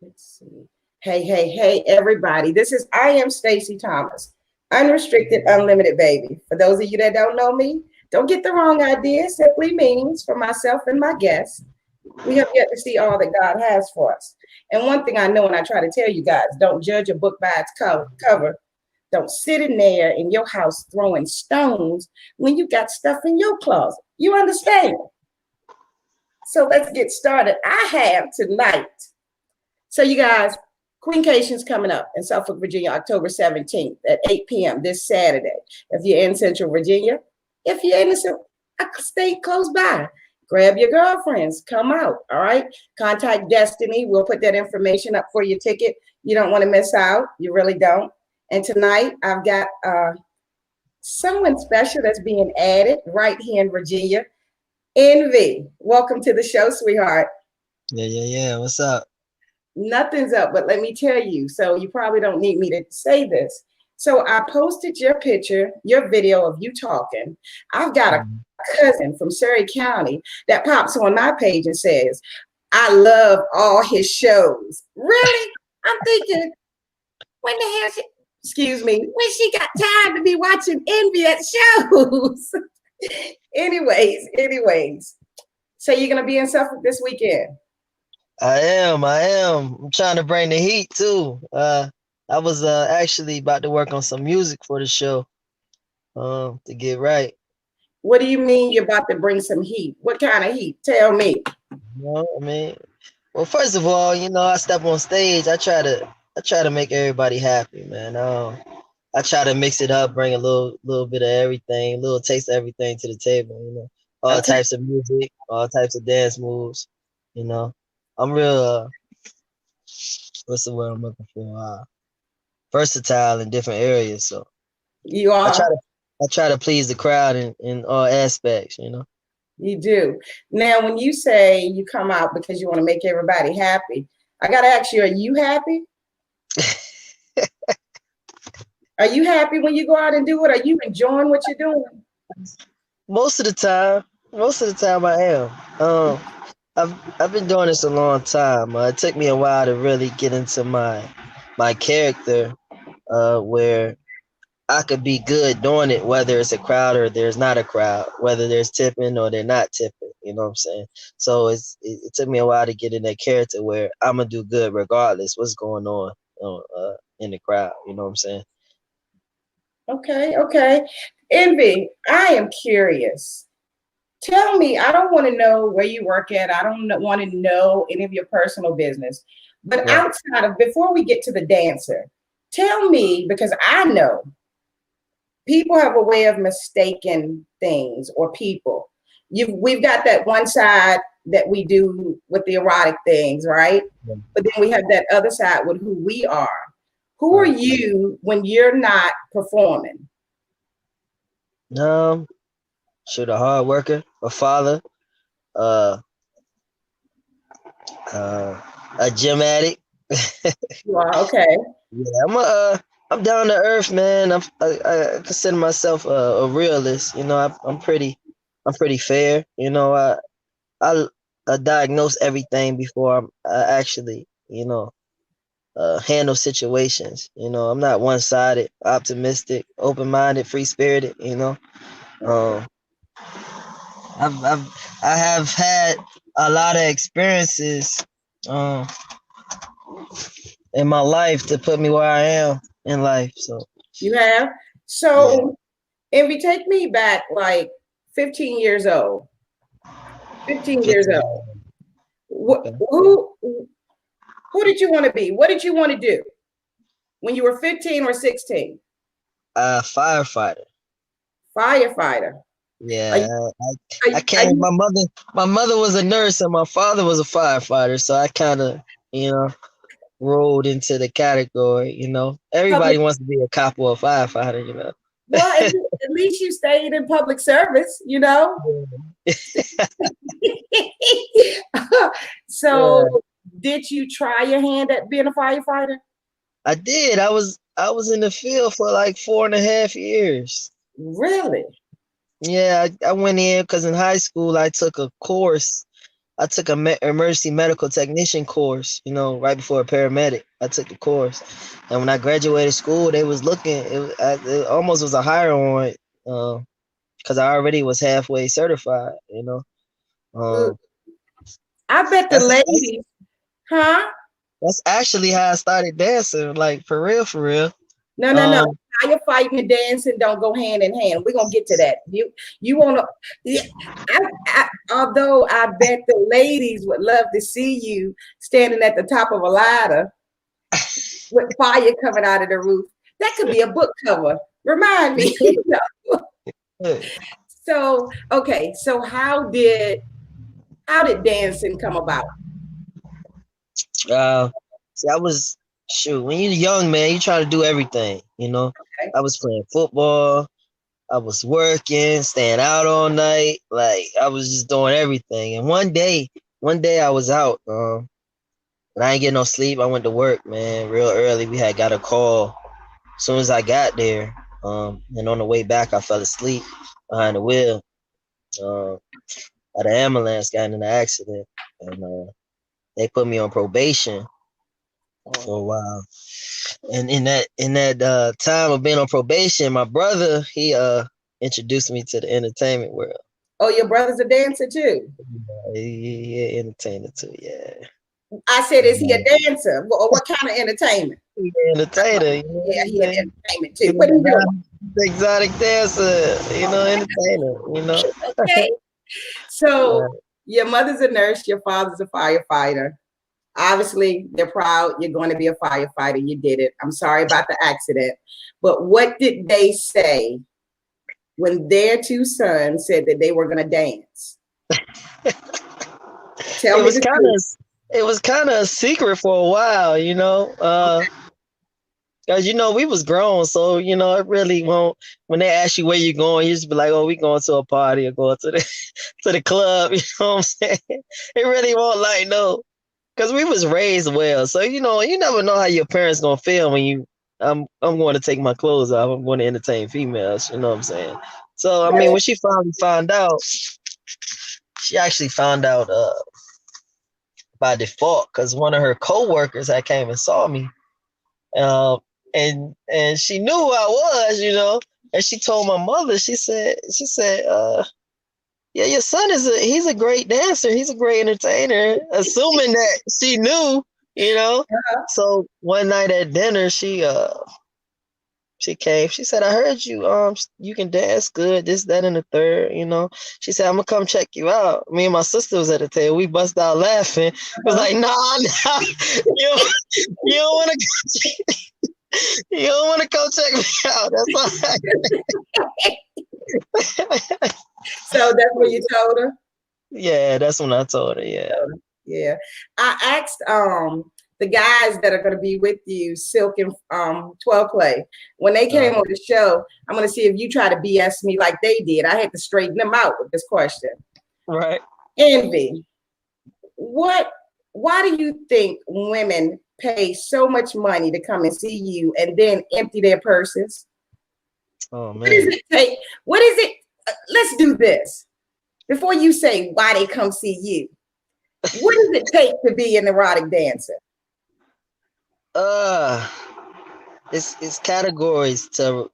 Let's see. Hey, everybody. I am Stacey Thomas, unrestricted, unlimited baby. For those of you that don't know me, don't get the wrong idea. It simply means for myself and my guests, we have yet to see all that God has for us. And one thing I know, and I try to tell you guys, don't judge a book by its cover. Don't sit in there in your house throwing stones when you got stuff in your closet. You understand? So let's get started. I have tonight. So you guys, QUEENCATION's coming up in Suffolk, Virginia, October 17th at 8 p.m. this Saturday. If you're in Central Virginia, if you're in a state close by, grab your girlfriends, come out, all right? Contact Destiny. We'll put that information up for your ticket. You don't want to miss out. You really don't. And tonight, I've got someone special that's being added right here in Virginia. EnVy, welcome to the show, sweetheart. Yeah. What's up? Nothing's up, but let me tell you. So you probably don't need me to say this. So I posted your picture, your video of you talking. I've got a cousin from Surrey County that pops on my page and says, I love all his shows. Really? I'm thinking, when the hell excuse me, when she got time to be watching EnVy at shows? Anyways. So you're going to be in Suffolk this weekend? I am. I'm trying to bring the heat too. I was actually about to work on some music for the show to get right. What do you mean you're about to bring some heat? What kind of heat? Tell me. Well, first of all, I step on stage. I try to make everybody happy, man. I try to mix it up, bring a little bit of everything, a little taste of everything to the table. All Okay. types of music, all types of dance moves. I'm real. What's the word I'm looking for? Versatile in different areas. So you I are. try to please the crowd in all aspects. You do. Now, when you say you come out because you want to make everybody happy, I got to ask you, are you happy? Are you happy when you go out and do it? Are you enjoying what you're doing? Most of the time I am. I've been doing this a long time. It took me a while to really get into my character, where I could be good doing it, whether it's a crowd or there's not a crowd, whether there's tipping or they're not tipping. You know what I'm saying? So it took me a while to get in that character where I'm gonna do good regardless what's going on, in the crowd. You know what I'm saying? Okay. EnVy, I am curious. Tell me, I don't want to know where you work at. I don't want to know any of your personal business. But Right. outside of, before we get to the dancer, tell me, because I know people have a way of mistaking things or people. We've got that one side that we do with the erotic things, right? Yeah. But then we have that other side with who we are. Who are you when you're not performing? Shoot, a hard worker, a father, uh, a gym addict. You are okay. Yeah, I'm down to earth, man. I consider myself a realist. I'm pretty fair. I I diagnose everything before I actually, handle situations. I'm not one-sided, optimistic, open-minded, free-spirited. Um, I have had a lot of experiences um in my life to put me where I am in life. So You have? yeah. So, EnVy, take me back like 15 years old. 15 years 50, old. okay. Who did you want to be? What did you want to do when you were 15 or 16? Firefighter. Firefighter. Are Yeah, you, I are can't. you My mother was a nurse and my father was a firefighter, so I kind of, rolled into the category. public? Everybody wants to be a cop or a firefighter. Well, at least you stayed in public service, you know? Yeah, So, did you try your hand at being a firefighter? I did. I was in the field for like 4.5 years. Really? Yeah, I went in because in high school I took a course. I took a emergency medical technician course, you know, right before a paramedic. I took the course, and when I graduated school, they was looking. It almost was a hire on it, because I already was halfway certified. You know, Look, um, I bet the that's ladies, huh? that's actually how I started dancing, like for real, for real. No, no, no. Um, Firefighting and dancing don't go hand in hand. We're gonna get to that. You wanna yeah, although I bet the ladies would love to see you standing at the top of a ladder with fire coming out of the roof. That could be a book cover. Remind me. So okay, so how did dancing come about? uh, see, I was shoot when you're young, man, you try to do everything. You know, Okay. I was playing football. I was working, staying out all night. Like I was just doing everything. And one day I was out, and I ain't get no sleep. I went to work, man, real early. We had got a call. As soon as I got there, and on the way back, I fell asleep behind the wheel. Um, at an ambulance, got in an accident, and they put me on probation for a while. And in that time of being on probation, my brother introduced me to the entertainment world. Oh, your brother's a dancer too. He entertainer too, yeah. I said, is he a Um, dancer? Or what kind of entertainment? he entertainer, you know Yeah, what I'm he an saying? entertainment He's too. What are you doing? an exotic dancer, you know, entertainer, you know. Okay. So Uh, your mother's a nurse, your father's a firefighter. Obviously, they're proud you're going to be a firefighter. You did it. I'm sorry about the accident. But what did they say when their two sons said that they were going to dance? Tell it me was the kind truth. of it was kind of a secret for a while, you know. Cause you know we was grown, so you know it really won't. When they ask you where you going, you just be like, "Oh, we going to a party or going to the to the club." You know what I'm saying? It really won't like no, cause we was raised well, so you know you never know how your parents gonna feel when you. I'm going to take my clothes off. I'm going to entertain females. You know what I'm saying? So I mean, when she finally found out, she actually found out by default, cause one of her coworkers had came and saw me. Um, and she knew who I was, you know. And she told my mother, she said, yeah, your son he's a great dancer, he's a great entertainer, assuming that she knew, you know. So one night at dinner, she came, she said, I heard you can dance good, this, that, and the third, you know. She said, I'm gonna come check you out. Me and my sister was at the table, we bust out laughing. It was like, nah, you don't wanna you don't want to come check me out. That's all right. So that's what you told her? Yeah, that's when I told her. Yeah. Yeah. I asked the guys that are going to be with you, Silk and 12 Play, when they came on the show, I'm going to see if you try to BS me like they did. I had to straighten them out with this question. Right. EnVy, why do you think women pay so much money to come and see you and then empty their purses? Oh man. What does it take? What is it? Let's do this. Before you say why they come see you, what does it take to be an erotic dancer? It's categories to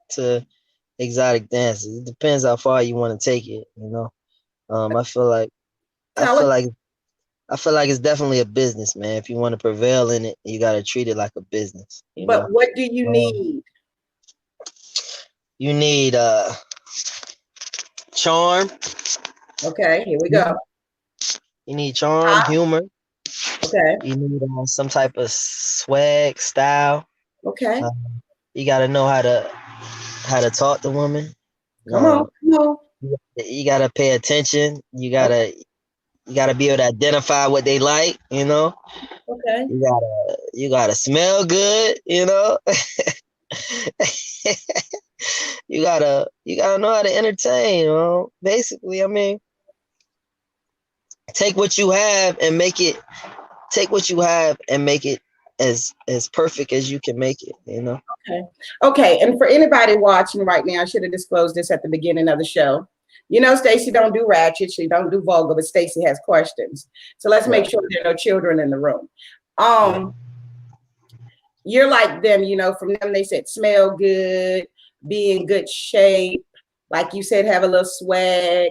exotic dances. It depends how far you want to take it, you know. I feel like I Tell feel us. like I feel like it's definitely a business, man. If you want to prevail in it, you got to treat it like a business, you know. But what do you need? You need charm. Okay, here we go. You need charm, humor. Okay. You need some type of swag, style. Okay. You got to know how to talk to women. Come on. Come on. You got to pay attention. You gotta be able to identify what they like. You know. Okay. You gotta smell good. You know. you gotta know how to entertain. You know. Basically, I mean, take what you have and make it. Take what you have and make it as perfect as you can make it, you know. Okay. Okay. And for anybody watching right now, I should have disclosed this at the beginning of the show. You know, Stacey don't do ratchet. She don't do vulgar, but Stacey has questions. So let's make sure there are no children in the room. You're like them, you know, from them they said smell good, be in good shape. Like you said, have a little swag.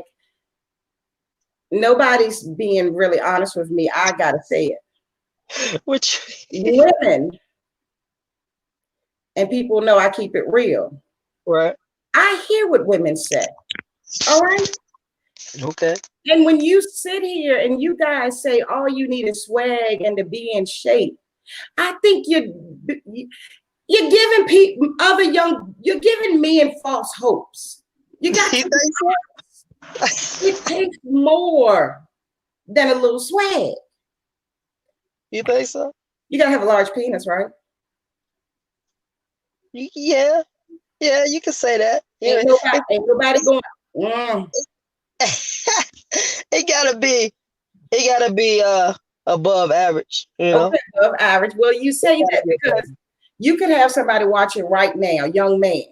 Nobody's being really honest with me. I gotta say it. Which women, and people know I keep it real. Right. I hear what women say. All right. Okay. And when you sit here and you guys say all you need is swag and to be in shape, I think you're giving people you're giving men false hopes. You got to it takes more than a little swag. You think so? You gotta have a large penis, right? Yeah, you can say that. Ain't nobody going. It gotta be above average, you know. Okay, above average. Well, you say that because you could have somebody watching right now, a young man,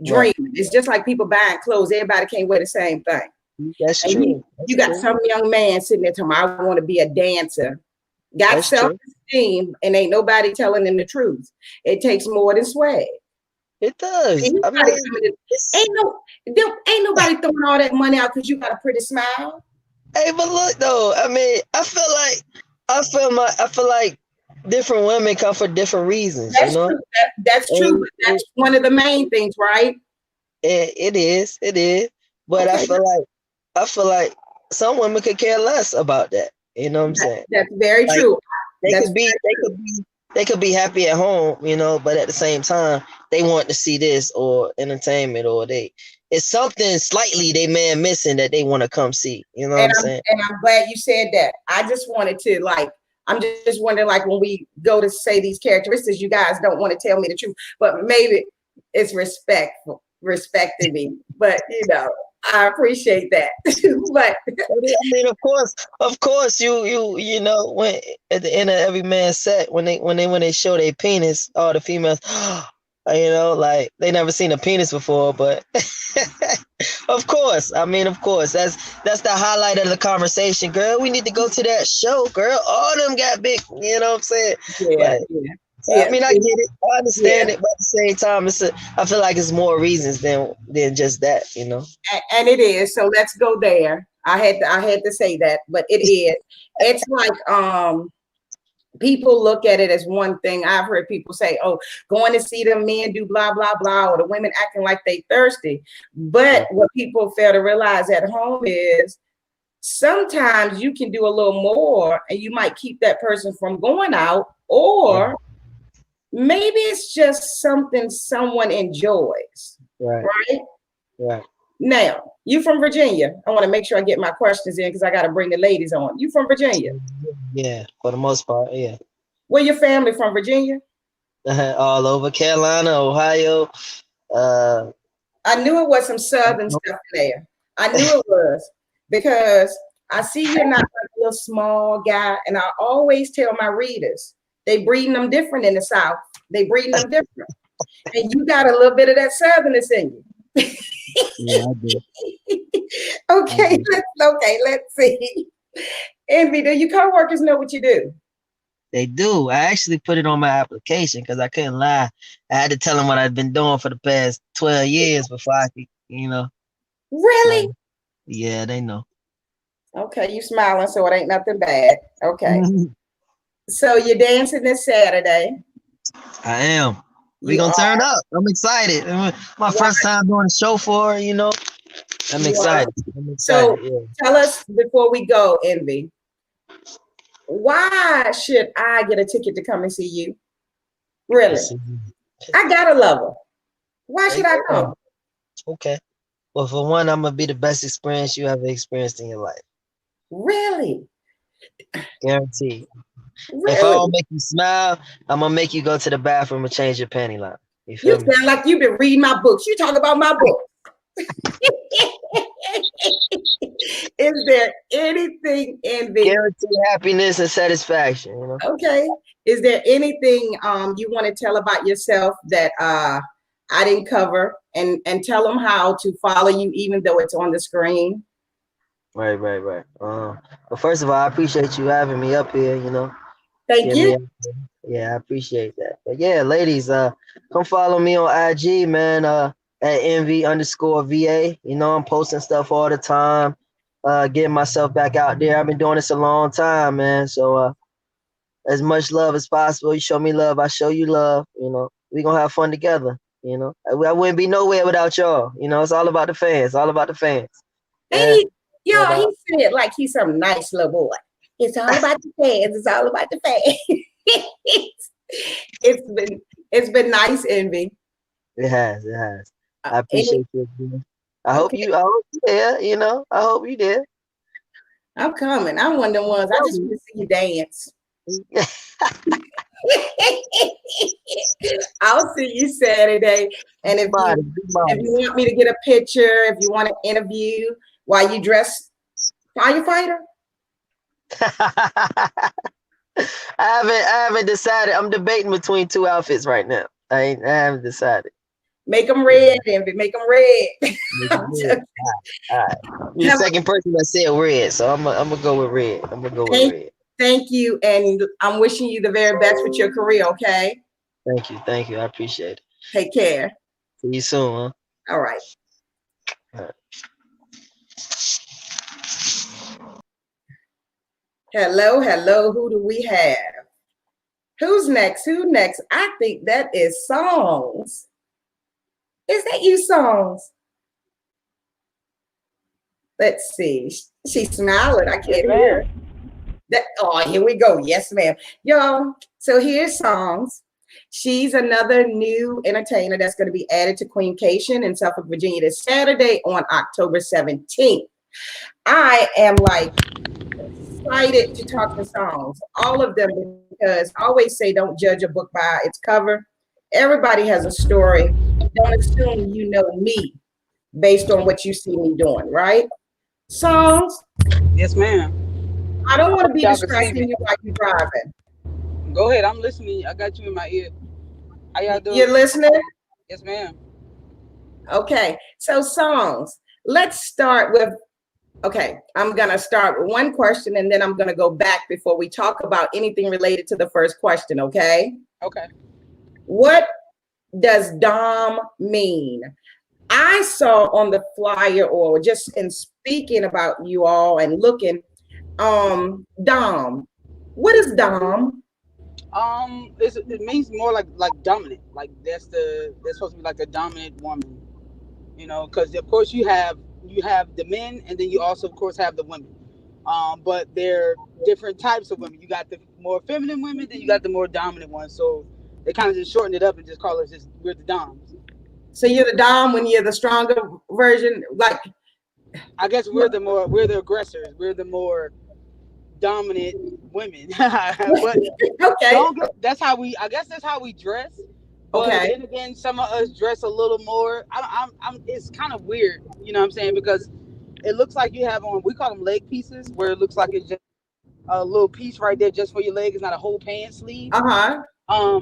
dreaming. Right. It's just like people buying clothes. Everybody can't wear the same thing. That's true. You got some young man sitting there telling me, I want to be a dancer. Got self-esteem, and ain't nobody telling them the truth. It takes more than swag. It does. Ain't nobody throwing all that money out because you got a pretty smile. Hey, but look though, I mean, I feel like different women come for different reasons. That's you know? true. That's true. But that's one of the main things, right? It is. But okay. I feel like some women could care less about that. You know what I'm saying? That's very true. They could be happy at home, you know, but at the same time, they want to see this or entertainment, or it's something slightly they may have missing that they want to come see. You know what I'm saying? And I'm glad you said that. I just wanted to I'm just wondering, like, when we go to say these characteristics, you guys don't want to tell me the truth, but maybe it's respecting me. But you know, I appreciate that. But I mean, of course, you know, when at the end of every man's set, when they show their penis, all the females, you know, like they never seen a penis before, but of course, that's the highlight of the conversation, girl. We need to go to that show, girl. All them got big, you know what I'm saying? Yeah. I mean, I get it, I understand it, but at the same time, I feel like it's more reasons than just that, you know. And it is. So let's go there. I had to say that, but it is. It's like people look at it as one thing. I've heard people say, "Oh, going to see the men do blah blah blah," or the women acting like they thirsty. But what people fail to realize at home is sometimes you can do a little more, and you might keep that person from going out, or maybe it's just something someone enjoys. Right. Now, you from Virginia. I want to make sure I get my questions in because I got to bring the ladies on. You from Virginia? Yeah, for the most part, yeah. Where your family from, Virginia? All over Carolina, Ohio. I knew it was some southern stuff there. I knew it was because I see you're not like a little small guy, and I always tell my readers, they breeding them different in the South. They breeding them different. And you got a little bit of that southernness in you. Yeah, I do. Okay, let's see. EnVy, do your coworkers know what you do? They do. I actually put it on my application because I couldn't lie. I had to tell them what I've been doing for the past 12 years before I could, you know. Really? Yeah, they know. Okay, you smiling, so it ain't nothing bad. Okay. So you're dancing this Saturday. I am. We gonna turn up. I'm excited. My first time doing a show for her, you know. I'm excited. So tell us before we go, EnVy, why should I get a ticket to come and see you? Really? I gotta love her. Why should I come? Okay. Well, for one, I'm gonna be the best experience you ever experienced in your life. Really? Guaranteed. Really? If I don't make you smile, I'm gonna make you go to the bathroom and change your panty line. You sound like you've been reading my books. You talk about my book. Is there anything in the guaranteed happiness and satisfaction? You know? Okay. Is there anything you want to tell about yourself that I didn't cover, and tell them how to follow you, even though it's on the screen. Right. Well, first of all, I appreciate you having me up here. Thank you. Yeah, I appreciate that. But yeah, ladies, come follow me on IG, man. At EnVy_VA. I'm posting stuff all the time. Getting myself back out there. I've been doing this a long time, man. So as much love as possible. You show me love, I show you love. We gonna have fun together. I wouldn't be nowhere without y'all. It's all about the fans. All about the fans. Yeah. Y'all, he said like he's some nice little boy. It's all about the fans. It's all about the fans. It's been nice, EnVy. It has. I appreciate you. I hope you there. I hope you there. I'm coming. I'm one of them ones. I just want to see you dance. I'll see you Saturday. And if you want me to get a picture, if you want to interview while you dress firefighter. I haven't decided. I'm debating between two outfits right now. I haven't decided. Make them red, EnVy. Make them red. All right. You're the second person that said red, so I'm gonna go with red. Thank you, and I'm wishing you the very best with your career. Okay. Thank you. I appreciate it. Take care. See you soon, huh? All right. Hello. Who do we have? Who's next? I think that is Songz. Is that you, Songz? Let's see. She's smiling. I can't hear her. Here we go. Yes, ma'am. Y'all, so here's Songz. She's another new entertainer that's going to be added to QUEENCATION in Suffolk, Virginia this Saturday on October 17th. I am excited to talk to Songz, all of them, because I always say don't judge a book by its cover. Everybody has a story. Don't assume you know me based on what you see me doing, right? Songz? Yes, ma'am. I don't want to be distracting you while you're driving. Go ahead, I'm listening. I got you in my ear. How y'all doing? You're listening? Yes, ma'am. Okay, so Songz, let's start with, I'm gonna start with one question and then I'm gonna go back before we talk about anything related to the first question, okay? Okay. What does Dom mean? I saw on the flyer, or just in speaking about you all and looking, Dom. What is Dom? It means more like dominant. Like that's supposed to be like a dominant woman, because of course you have the men, and then you also of course have the women. But they're different types of women. You got the more feminine women, then you got the more dominant ones. So they kind of just shorten it up and just call us we're the Doms. So you're the Dom when you're the stronger version, like. I guess we're the aggressors. We're the more dominant women. But okay. That's how we dress. But then again, some of us dress a little more. It's kind of weird, you know what I'm saying? Because it looks like you have on, we call them leg pieces, where it looks like it's just a little piece right there just for your leg. It's not a whole pant sleeve.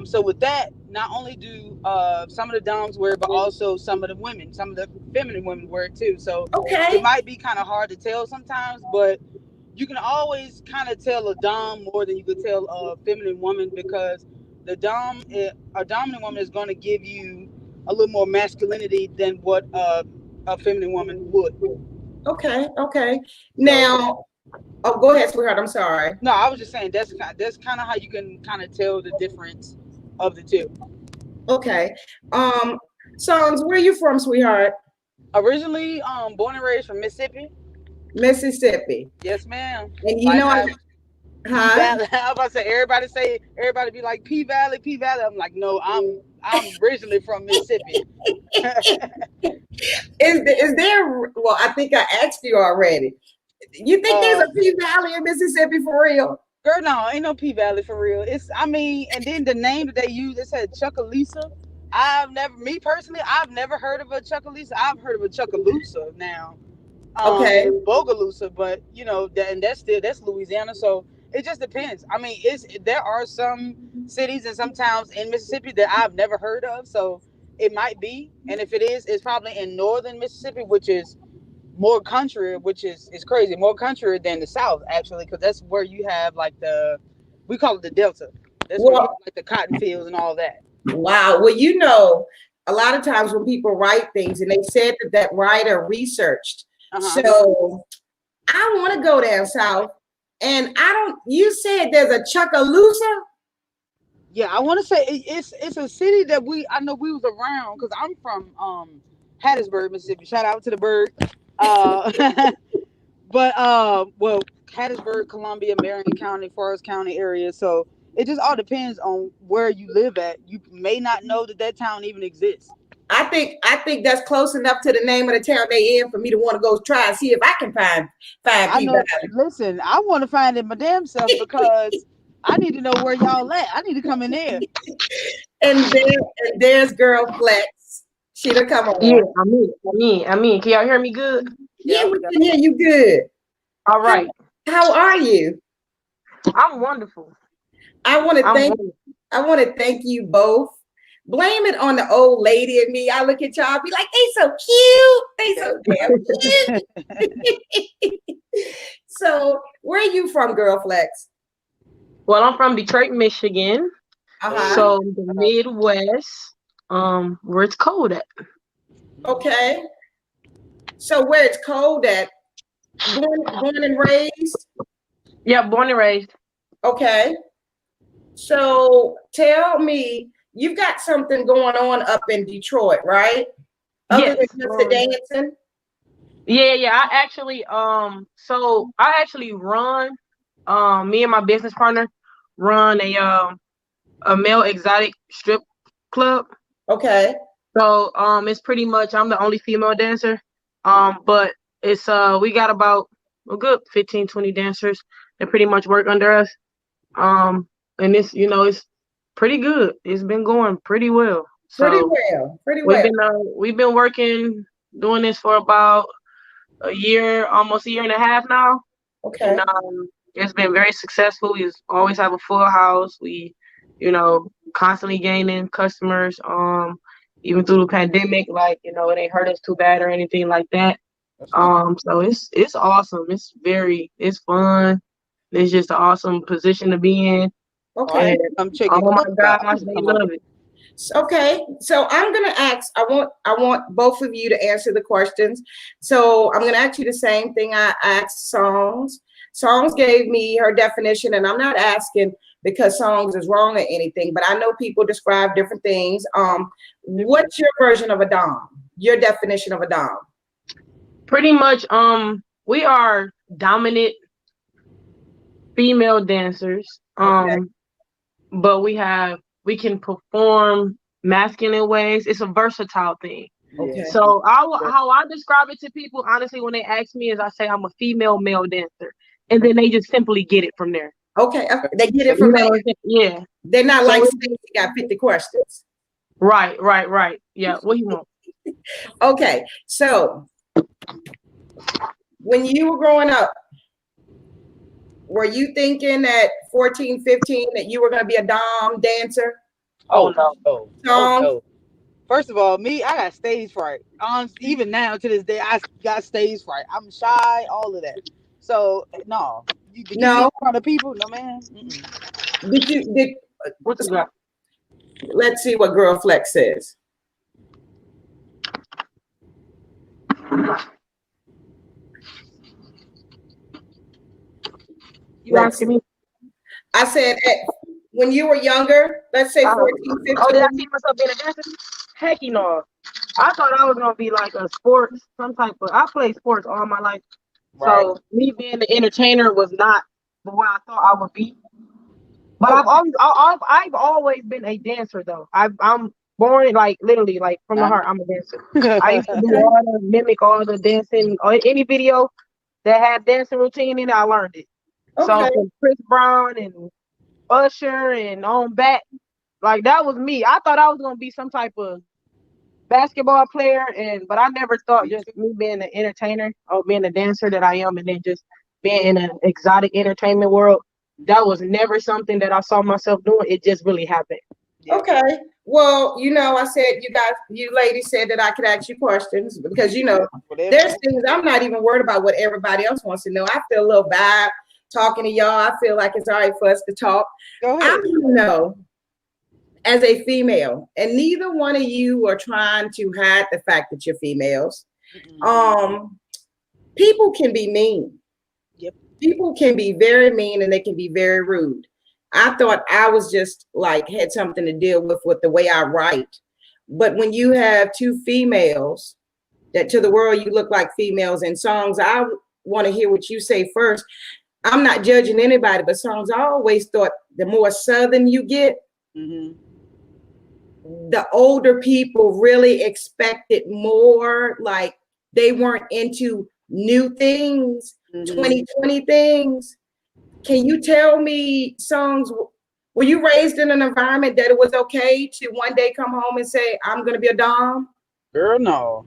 So with that, not only do some of the Doms wear it, but also some of the feminine women wear it too. So it might be kind of hard to tell sometimes, but you can always kind of tell a Dom more than you could tell a feminine woman, because a dominant woman is going to give you a little more masculinity than what a feminine woman would. Okay. Now, go ahead, sweetheart. I'm sorry. No, I was just saying that's kind of how you can kind of tell the difference of the two. Okay. Songz, where are you from, sweetheart? Originally, born and raised from Mississippi. Mississippi. Yes, ma'am. And you know, I was about to say, everybody be like P Valley. I'm like, no, I'm originally from Mississippi. Is there? Well, I think I asked you already. You think there's a P Valley in Mississippi for real? Girl, no, ain't no P Valley for real. And then the name that they use, it said Chucalissa. I've never heard of a Chucalissa. I've heard of a Chucalissa now. Bogalusa, but that's Louisiana, so it just depends. I mean, there are some cities and some towns in Mississippi that I've never heard of, so it might be, and if it is, it's probably in northern Mississippi, which is more country, which is crazy, more country than the South actually, because that's where you have like we call it the Delta. That's where you have like the cotton fields and all that. Wow. Well, you know, a lot of times when people write things, and they said that writer researched. So I want to go down south, and you said there's a Chucalissa? Yeah, I want to say it's a city that I know we was around, because I'm from Hattiesburg, Mississippi. Shout out to the bird. But well, Hattiesburg, Columbia, Marion County, Forest County area. So it just all depends on where you live at. You may not know that town even exists. I think that's close enough to the name of the town they in for me to want to go try and see if I can find people. Listen, I want to find it my damn self, because I need to know where y'all at. I need to come in there. And there's girl Flexx. She'll come on. Yeah, I mean. Can y'all hear me good? Yeah, we can hear you good. All right. How are you? I'm wonderful. I want to thank you both. Blame it on the old lady and me. I look at y'all, be like, they so cute. They so damn cute. So, where are you from, girl Flexx? Well, I'm from Detroit, Michigan. So the Midwest, where it's cold at. Okay. So where it's cold at? Born and raised? Yeah, born and raised. Okay. So tell me, you've got something going on up in Detroit, right? Other than just the dancing? Yeah. I actually run. Me and my business partner run a male exotic strip club. Okay. So it's pretty much I'm the only female dancer. But it's we got about a good 15, 20 dancers that pretty much work under us. And it's it's pretty good. It's been going pretty well. Pretty well. We've been working doing this for about a year, almost a year and a half now. Okay. And it's been very successful. We always have a full house. We, constantly gaining customers. Even through the pandemic, it ain't hurt us too bad or anything like that. So it's awesome. It's fun. It's just an awesome position to be in. Okay. I'm checking. Oh my gosh, they love it. Okay, so I'm gonna ask. I want both of you to answer the questions. So I'm gonna ask you the same thing I asked Songz. Songz gave me her definition, and I'm not asking because Songz is wrong or anything, but I know people describe different things. What's your version of a dom? Your definition of a dom? Pretty much, we are dominant female dancers. But we can perform masculine ways. It's a versatile thing. Okay. So how I describe it to people, honestly, when they ask me, is I say I'm a female male dancer, and then they just simply get it from there. Okay, they get it from there. Yeah. They're not like Stacey got 50 questions. Right. Yeah. What you want? Okay, so when you were growing up, were you thinking at 14, 15 that you were going to be a dom dancer? Oh no. First of all, I got stage fright. Even now to this day, I got stage fright. I'm shy, all of that. So no. You in front of people? No, man. Did What's that? Let's see what girl Flexx says. You asking me? I said, when you were younger, let's say 14, 15. Oh, did I see myself being a dancer? Heck no. I thought I was going to be like a sports, I played sports all my life. Right. So me being the entertainer was not the way I thought I would be. But I've always been a dancer though. I'm born literally from the heart. I'm a dancer. I used to mimic all the dancing, or any video that had dancing routine in it, I learned it. Okay. So from Chris Brown and Usher and on back, that was me. I thought I was gonna be some type of basketball player, but I never thought just me being an entertainer or being a dancer that I am, and then just being in an exotic entertainment world. That was never something that I saw myself doing. It just really happened. Okay. Well, I said you ladies said that I could ask you questions because there's things I'm not even worried about what everybody else wants to know. I feel a little vibe talking to y'all. I feel like it's all right for us to talk. Go ahead. I don't know, as a female, and neither one of you are trying to hide the fact that you're females. People can be mean. Yep. People can be very mean and they can be very rude. I thought I was just like had something to deal with the way I write. But when you have two females that to the world you look like females in Songz, I want to hear what you say first. I'm not judging anybody, but Songz, I always thought the more southern you get, the older people really expected more, like they weren't into new things, 2020 things. Can you tell me, Songz, were you raised in an environment that it was okay to one day come home and say, I'm going to be a dom? Girl, no.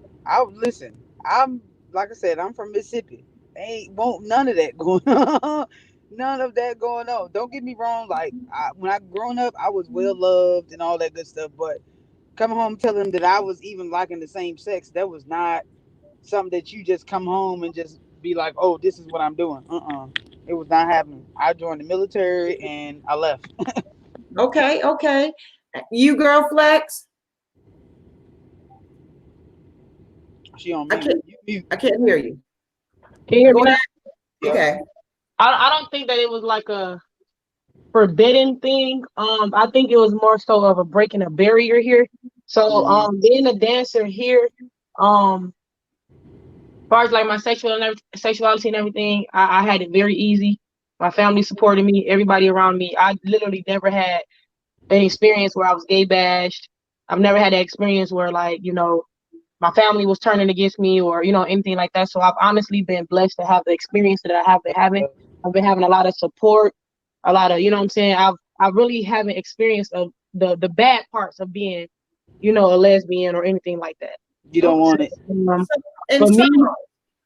Listen, I'm, like I said, I'm from Mississippi. Ain't none of that going on. None of that going on. Don't get me wrong. Like, when I grown up, I was well loved and all that good stuff. But coming home telling them that I was even liking the same sex, that was not something that you just come home and just be like, oh, this is what I'm doing. It was not happening. I joined the military and I left. Okay. You, girl, Flexx? She on mute. I can't hear you. Can you hear me? Okay. I don't think that it was like a forbidden thing. I think it was more so of a breaking a barrier here. So being a dancer here, as far as like my sexuality and everything, I had it very easy. My family supported me, everybody around me. I literally never had an experience where I was gay bashed. I've never had an experience where like, my family was turning against me or, anything like that. So I've honestly been blessed to have the experience that I have been having. I've been having a lot of support, a lot of, what I'm saying? I really haven't experienced the bad parts of being, a lesbian or anything like that. You don't want it. For me,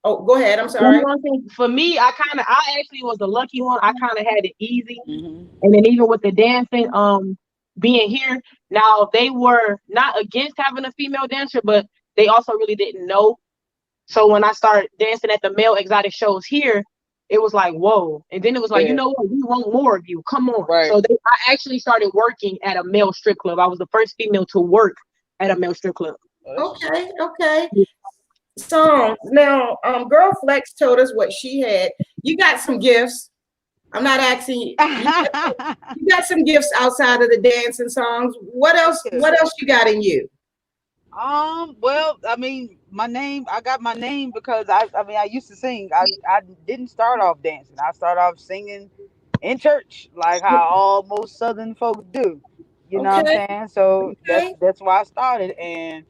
go ahead. I'm sorry. For me, I actually was the lucky one. I kind of had it easy. And then even with the dancing, being here, now they were not against having a female dancer, but they also really didn't know. So when I started dancing at the male exotic shows here, it was like, whoa. And then it was like, you know what? We want more of you. Come on. Right. So I actually started working at a male strip club. I was the first female to work at a male strip club. Okay. So now, girl Flexx told us what she had. You got some gifts. I'm not asking you. You got some gifts outside of the dancing songs. What else you got in you? Well, I mean, I got my name because I used to sing. I didn't start off dancing. I started off singing in church, like how all most Southern folks do. You know what I'm saying? So that's why I started. And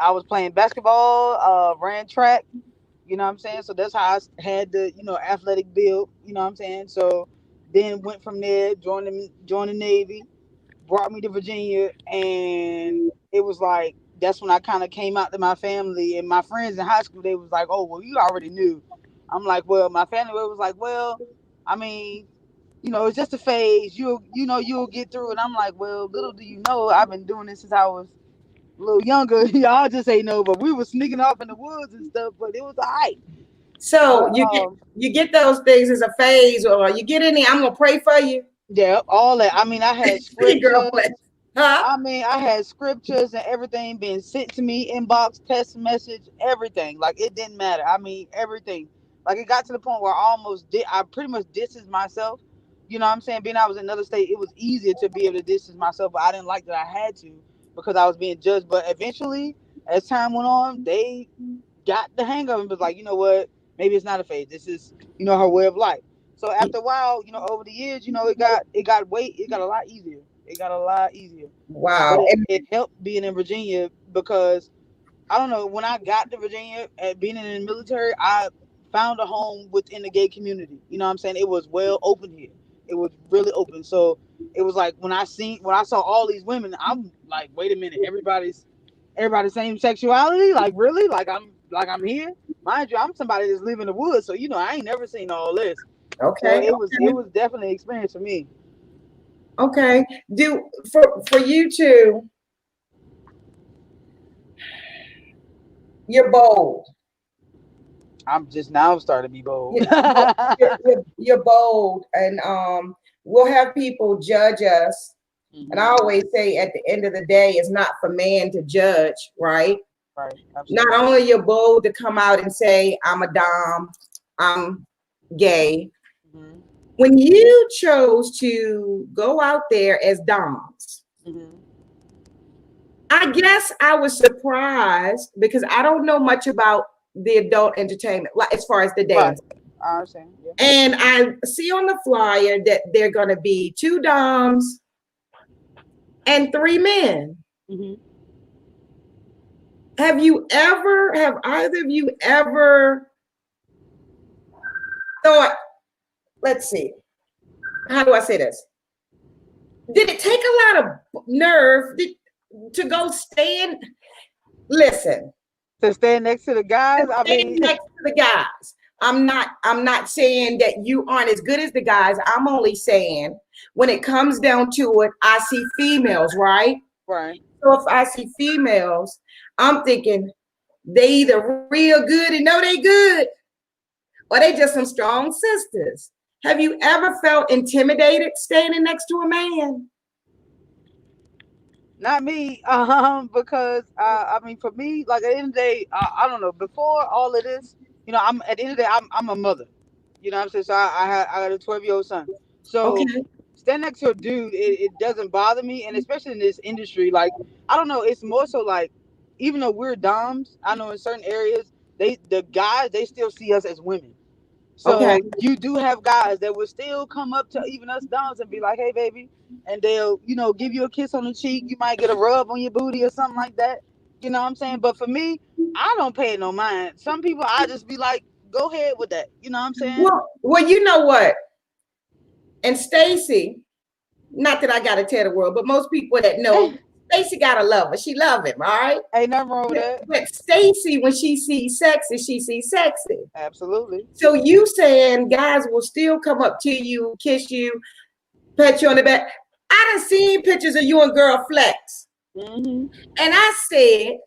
I was playing basketball, ran track, you know what I'm saying? So that's how I had the, athletic build, you know what I'm saying? So then went from there, joined the Navy, brought me to Virginia, and it was like, that's when I kind of came out to my family and my friends in high school. They was like, oh, well, you already knew. I'm like, well, my family was like, well, I mean, it's just a phase. You'll get through it. I'm like, well, little do you know, I've been doing this since I was a little younger. Y'all just ain't know, but we were sneaking off in the woods and stuff, but it was all right. So you get those things as a phase, or you get in there, I'm gonna pray for you. Yeah, all that. I mean, I had scriptures. I had scriptures and everything being sent to me, inbox, text message, everything. Like, it didn't matter. I mean, everything. Like, it got to the point where I pretty much distanced myself. You know what I'm saying? Being I was in another state, it was easier to be able to distance myself, but I didn't like that I had to because I was being judged. But eventually, as time went on, they got the hang of it and was like, you know what? Maybe it's not a phase. This is, her way of life. So after a while, over the years, it got a lot easier. It got a lot easier. Wow. It helped being in Virginia because, I don't know, when I got to Virginia and being in the military, I found a home within the gay community. You know what I'm saying? It was well open here. It was really open. So it was like when I saw all these women, I'm like, wait a minute, everybody's same sexuality? Like, really? Like I'm here? Mind you, I'm somebody that's living in the woods, so I ain't never seen all this. Okay. So it was definitely an experience for me. Okay. For you two, you're bold. I'm just now starting to be bold. You're bold, and we'll have people judge us. And I always say, at the end of the day, it's not for man to judge, right? Right. Not Absolutely. only you're bold to come out and say, I'm a dom, I'm gay. Mm-hmm. When you chose to go out there as doms, Mm-hmm. I guess I was surprised because I don't know much about the adult entertainment, like as far as the Right. dance. I understand. Yeah. And I see on the flyer that they're going to be 2 doms and 3 men. Mm-hmm. Have either of you ever thought, let's see, how do I say this? Did it take a lot of nerve to go stand? Listen, To stand next to the guys, I mean, next to the guys. I'm not saying that you aren't as good as the guys. I'm only saying when it comes down to it, I see females, right? right. So if I see females, I'm thinking they either real good and know they good, or they just some strong sisters. Have you ever felt intimidated standing next to a man? Not me, because I mean, for me, like at the end of the day, I don't know. Before all of this, I'm at the end of the day, I'm a mother. You know what I'm saying? So I got a 12-year-old son. Okay, So stand next to a dude, it doesn't bother me, and especially in this industry, like I don't know, it's more so like even though we're doms, I know in certain areas the guys they still see us as women. okay, So you do have guys that will still come up to even us dons and be like, "Hey, baby," and they'll, give you a kiss on the cheek. You might get a rub on your booty or something like that. You know what I'm saying? But for me, I don't pay it no mind. Some people, I just be like, "Go ahead with that." You know what I'm saying? well, you know what? And Stacey, not that I gotta tell the world, but most people that know, Stacey gotta love her. She love him, all right? Ain't nothing wrong with that. But Stacey, when she sees sexy, she sees sexy. Absolutely. So you saying guys will still come up to you, kiss you, pat you on the back. I done seen pictures of you and girl Flexx. Mm-hmm. And I said,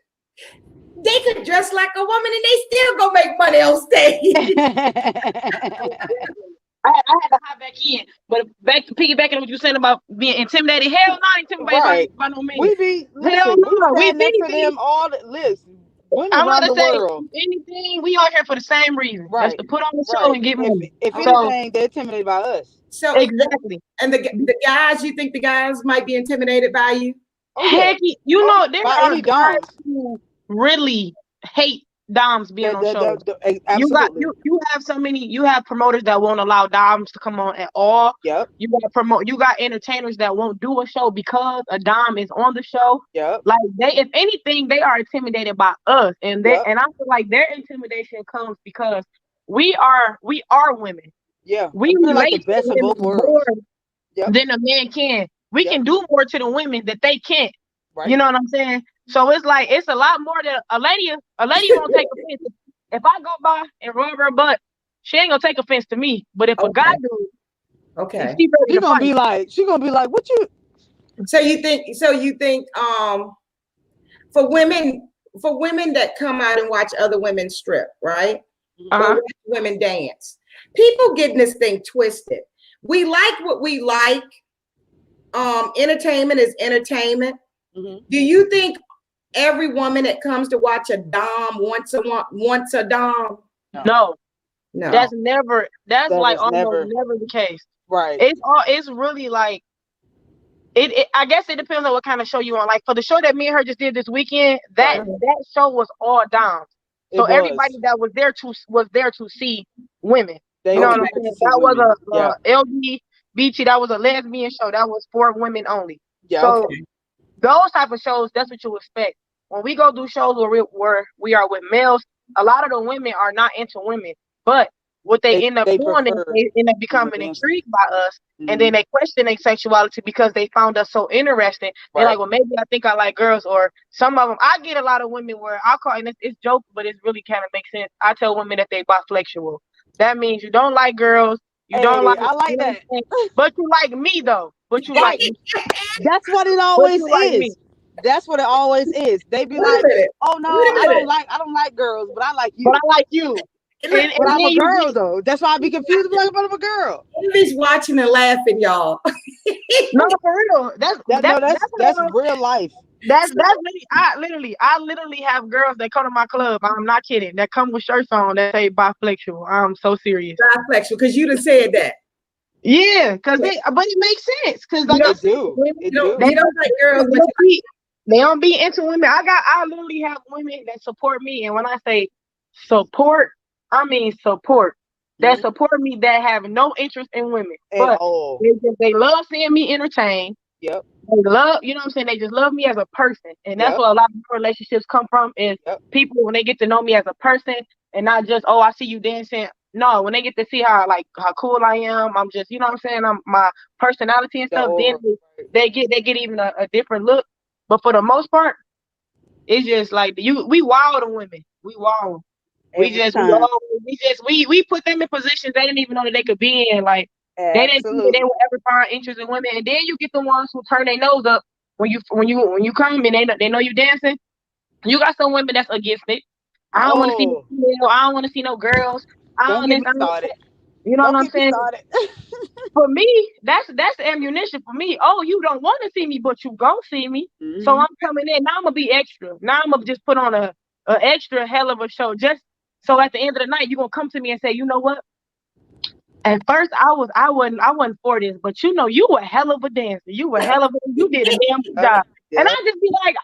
they could dress like a woman and they still gonna make money on stage. I had to hop back in, but back to piggybacking on what you saying about being intimidated. Hell, not intimidated Right. by no means. We be Hell listen. We no, we stand next to be. them all. Listen, women I'm around gonna the say world. anything. We are here for the same reason. That's Right. to put on the show Right. and get money. If So anything, they're intimidated by us. So exactly. and the guys, you think the guys might be intimidated by you? Oh yeah. Heck, you know there By are any guys doms. who really hate doms being on shows. Absolutely. You have so many. You have promoters that won't allow doms to come on at all. Yep. You got entertainers that won't do a show because a dom is on the show. Yep. Like if anything, they are intimidated by us, and Yep. I feel like their intimidation comes because we are women. Yeah. We We're like the relate to best of women both worlds. more Yep. than a man can. We Yep. can do more to the women that they can't. Right. You know what I'm saying? So it's like it's a lot more that a lady won't take offense. If I go by and rub her butt, she ain't gonna take offense to me. But if a guy do, Okay. she ready She to gonna fight. be like, what you? So you think for women that come out and watch other women strip, right? Or watch women dance. People getting this thing twisted. We like what we like. Entertainment is entertainment. Mm-hmm. Do you think every woman that comes to watch a dom wants a dom? No. No. That's like almost never the case. Right. It's really like it I guess it depends on what kind of show you on. Like for the show that me and her just did this weekend, that show was all doms. So everybody that was there to see women. You know what I'm saying? That was a LGBT, that was a lesbian show. That was for women only. Yeah. So those type of shows, that's what you expect. When we go do shows where we are with males, a lot of the women are not into women. But what they end up doing is they end up becoming intrigued by us, and then they question their sexuality because they found us so interesting. They're like, well, maybe I think I like girls, or some of them. I get a lot of women where I call, and it's joke, but it really kind of makes sense. I tell women that they bisexual. That means you don't like girls. You don't like. I like that. But you like me though. but you like me. That's what it But always you like me. is. That's what it always is. They be Wait a like, minute. "Oh no, Wait a minute. I don't like girls, but I like you." But I like you. And look, But I'm then a you girl get, though. That's why I be confused. Like, but I'm a girl. Envy's watching and laughing, y'all. no, for real. That's That's what real life. that's I literally have girls that come to my club. I'm not kidding. That come with shirts on that say bisexual. I'm so serious. Flexible, because you done said that. Yeah, but it makes sense. Cause like I said, women, You don't like girls, but they don't be into women. I literally have women that support me, and when I say support, I mean support. That support me, that have no interest in women, but they love seeing me entertain. Yep. They love, you know what I'm saying? They just love me as a person. And that's where a lot of relationships come from is people when they get to know me as a person and not just, oh, I see you dancing. No, when they get to see how cool I am, I'm just, you know what I'm saying? I'm my personality and stuff, then they get even a different look. But for the most part, it's just like we wild on women. We wild. We put them in positions they didn't even know that they could be in. Like they didn't think that they would ever find interest in women. And then you get the ones who turn their nose up when you come and they know you dancing. You got some women that's against it. I don't want to see no, I don't want to see no girls. Don't get me started. You know what I'm saying? For me, that's ammunition for me. Oh, you don't want to see me, but you gon' see me. So I'm coming in. Now I'm gonna be extra. Now I'm gonna just put on a extra hell of a show. Just so at the end of the night, you're gonna come to me and say, you know what? At first I wasn't for this, but you know, you were a hell of a dancer. You did a damn good job. And I just be like,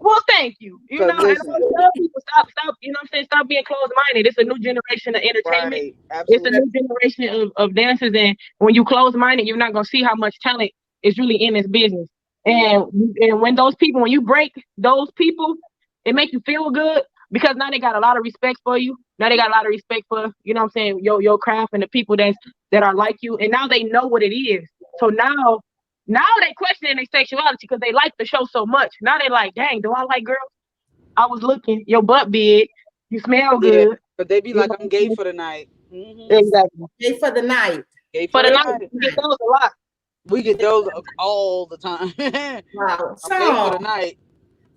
well, thank you. You know, and I tell people stop, you know what I'm saying? Stop being closed-minded. It's a new generation of entertainment. Right, it's a new generation of dancers. And when you close-minded, you're not gonna see how much talent is really in this business. And when when you break those people, it makes you feel good because now they got a lot of respect for you. Now they got a lot of respect for, you know what I'm saying, your craft and the people that are like you. And now they know what it is. So now they questioning their sexuality because they like the show so much. Now they like, dang, do I like girls? I was looking, your butt big, you smell good. Yeah, but they be like, I'm gay for the night. Exactly. Gay for the night. Gay for the night. We get those a lot. We get those all the time. Wow. I'm gay for the night.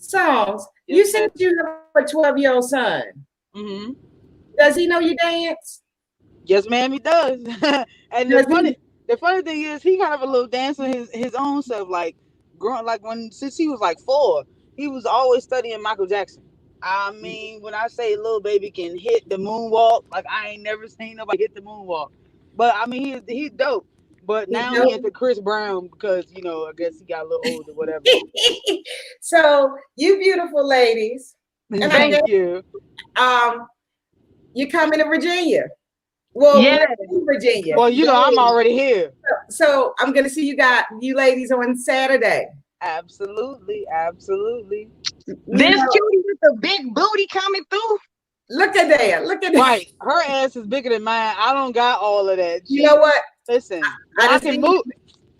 Songz, you said you have a 12-year-old son. Does he know you dance? Yes, ma'am, he does. And the funny thing is, he kind of a little dancer his own self. Like growing, like since he was like 4, he was always studying Michael Jackson. I mean, when I say little baby can hit the moonwalk, like I ain't never seen nobody hit the moonwalk. But I mean, he's dope. But now he into Chris Brown because, you know, I guess he got a little older, whatever. So you beautiful ladies, and thank you. You coming to Virginia? Well, yeah, Virginia. Well, you know, I'm already here. So I'm gonna see you ladies on Saturday. Absolutely. This cutie with the big booty coming through. Look at that. Right. Her ass is bigger than mine. I don't got all of that. You know what? Listen, I can move.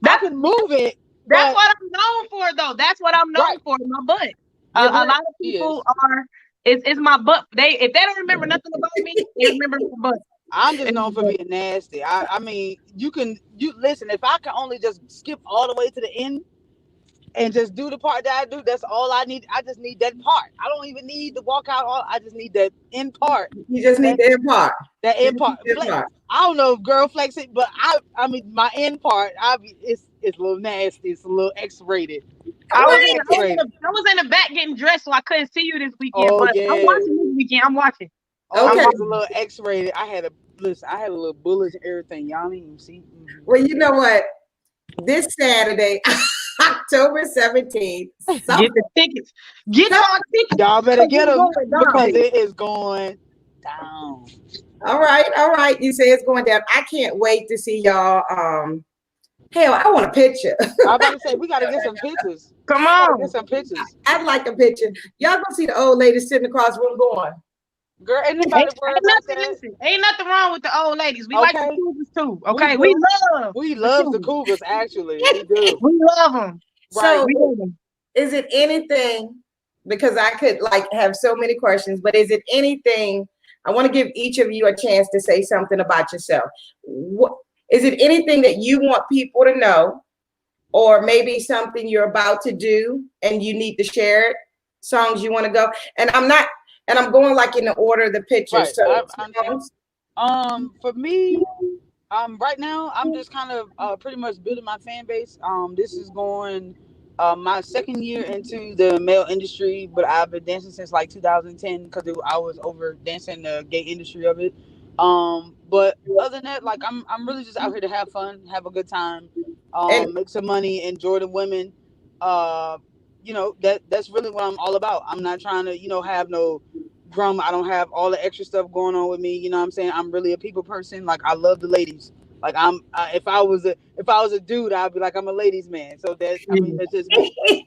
I can move it. That's what I'm known for, though. That's what I'm known for. My butt. A lot of people are. It's my butt. If they don't remember nothing about me, they remember my butt. I'm just known for being nasty. I mean, you listen. If I can only just skip all the way to the end and just do the part that I do, that's all I need. I just need that part. I don't even need the walk out. I just need that end part. You just need the end part. That end part. I don't know if girl flex it, but I mean my end part. It's a little nasty. It's a little X-rated. I was in the back getting dressed, so I couldn't see you this weekend. But I'm watching this weekend. I'm watching. Okay. I was a little X-rated. I had a little bullet and everything. Y'all didn't even see. Well, you know what? This Saturday, October 17th. Get the tickets. Get our tickets. Y'all better get them because it is going down. All right. You say it's going down. I can't wait to see y'all. Hell, I want a picture. I'm about to say we gotta get some pictures. Come on, get some pictures. I'd like a picture. Y'all gonna see the old lady sitting across the room going. Girl, ain't nothing wrong with the old ladies. We like the cougars too. Okay, we love the cougars. Actually, we do. We love them. So, is it anything? Because I could have so many questions, but is it anything? I want to give each of you a chance to say something about yourself. Is it anything that you want people to know or maybe something you're about to do and you need to share it, songs you want to go. And I'm going like in the order of the pictures. Right. So For me, right now I'm just kind of pretty much building my fan base. This is going my second year into the male industry, but I've been dancing since like 2010 because I was over dancing the gay industry of it. But other than that, like I'm really just out here to have fun, have a good time, and make some money, enjoy the women. That's really what I'm all about. I'm not trying to have no drama. I don't have all the extra stuff going on with me. You know what I'm saying? I'm really a people person. Like I love the ladies. Like if I was a dude, I'd be like I'm a ladies man. So that's just me.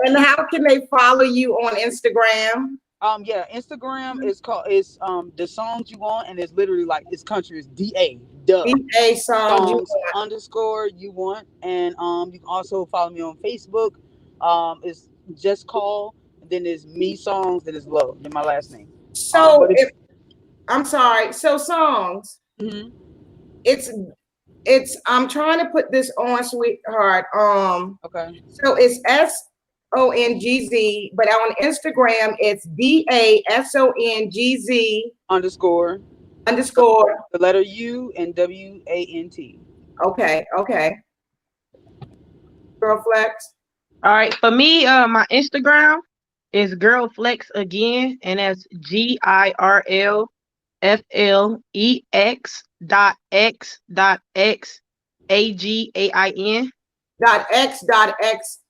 and how can they follow you on Instagram? Instagram is the Songz you want, and it's literally like it's country is DA Songz underscore you want, and you can also follow me on Facebook. It's just call, and then it's me Songz, then it's Love, then my last name. So I'm sorry. So Songz, mm-hmm. it's I'm trying to put this on, sweetheart. Okay. So it's SONGZ, but on Instagram it's DASONGZ underscore the letter U and WANT. Okay. Girl Flex. All right, for me, my Instagram is Girl Flexx again, and that's GIRLFLEX.X.AGAIN. X.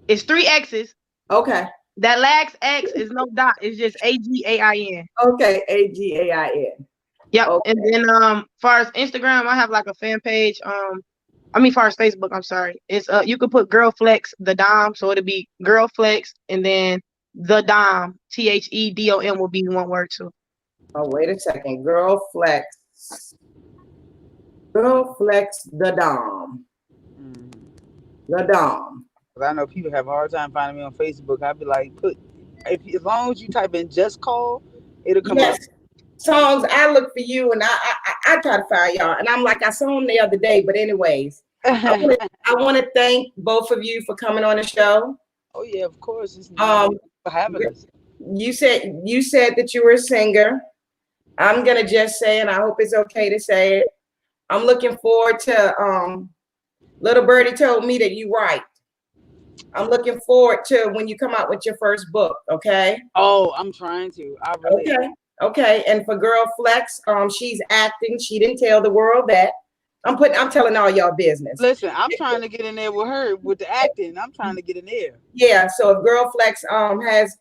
It's 3 X's. Okay. That last X is no dot. It's just AGAIN. Okay, AGAIN. Yep. Okay. And then far as Instagram, I have like a fan page. Far as Facebook, I'm sorry. It's you could put Girl Flexx the Dom, so it'll be Girl Flexx, and then the Dom, THEDOM will be one word too. Oh, wait a second. Girl Flexx the Dom. The Dom. I know people have a hard time finding me on Facebook. I'd be like, as long as you type in just call, it'll come up. Songs, I look for you, and I try to find y'all, and I'm like, I saw them the other day, but anyways, I want to thank both of you for coming on the show. Oh yeah, of course. It's for having us. You said that you were a singer. I'm gonna just say, and I hope it's okay to say it, I'm looking forward to Little Birdie told me that you write. I'm looking forward to when you come out with your first book, okay? Oh, I'm trying to. Okay. And for Girl Flexx, she's acting. She didn't tell the world that. I'm telling all y'all business. Listen, I'm trying to get in there with her with the acting. I'm trying to get in there. Yeah. So if Girl Flexx has,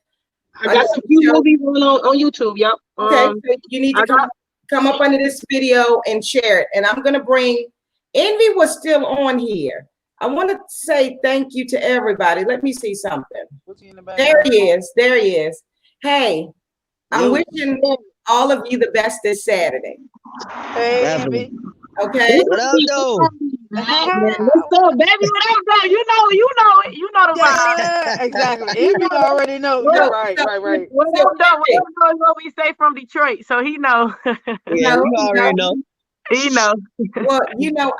I got some few movies on YouTube. Yep. Okay. So you need to come up under this video and share it. And I'm gonna bring EnVy was still on here. I want to say thank you to everybody. Let me see something. What's he in the back? There he is. Hey. I'm wishing all of you the best this Saturday. Hey, EnVy. Okay. What up, though? What's up, baby? What up, though? You know the vibe. Yeah, exactly. EnVy already knows. Right. What up, though? What we say from Detroit, so he know. Yeah, you already know. He know. Well,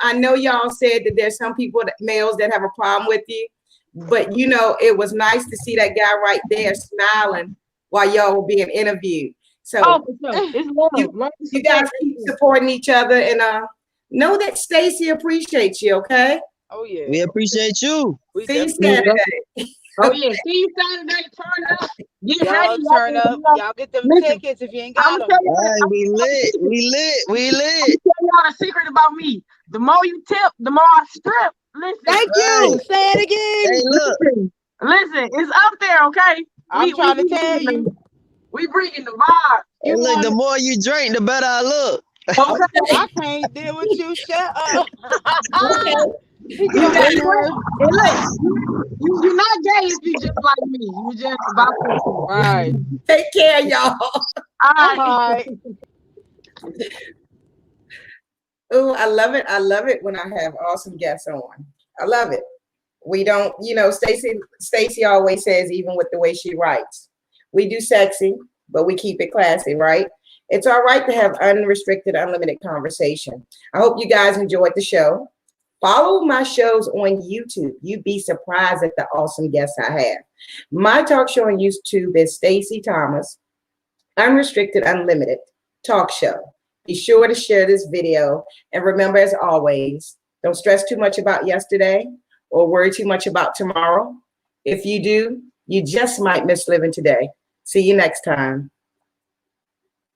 I know y'all said that there's some people, males, that have a problem with you, but it was nice to see that guy right there smiling while y'all were being interviewed. So it's love. You guys keep supporting each other, and know that Stacey appreciates you, okay? Oh yeah. We appreciate you. See you Saturday. Oh yeah, see you Saturday. Turn up. Y'all turn up. Y'all get them tickets if you ain't got them. Right, we lit. I'm telling y'all a secret about me. The more you tip, the more I strip. Listen. Thank you. Say it again. Hey, look. Listen, it's up there, okay? I'm trying to tell you. We bringing the vibe. Hey, look, the more you drink, the better I look. Okay. I can't deal with you. Shut up. You're not gay if you just like me. You just about to. Right. Take care, y'all. All right. Oh, I love it. I love it when I have awesome guests on. I love it. We don't, Stacey always says, even with the way she writes, we do sexy, but we keep it classy, right? It's all right to have unrestricted, unlimited conversation. I hope you guys enjoyed the show. Follow my shows on YouTube. You'd be surprised at the awesome guests I have. My talk show on YouTube is Stacey Thomas, Unrestricted, Unlimited Talk Show. Be sure to share this video. And remember, as always, don't stress too much about yesterday or worry too much about tomorrow. If you do, you just might miss living today. See you next time.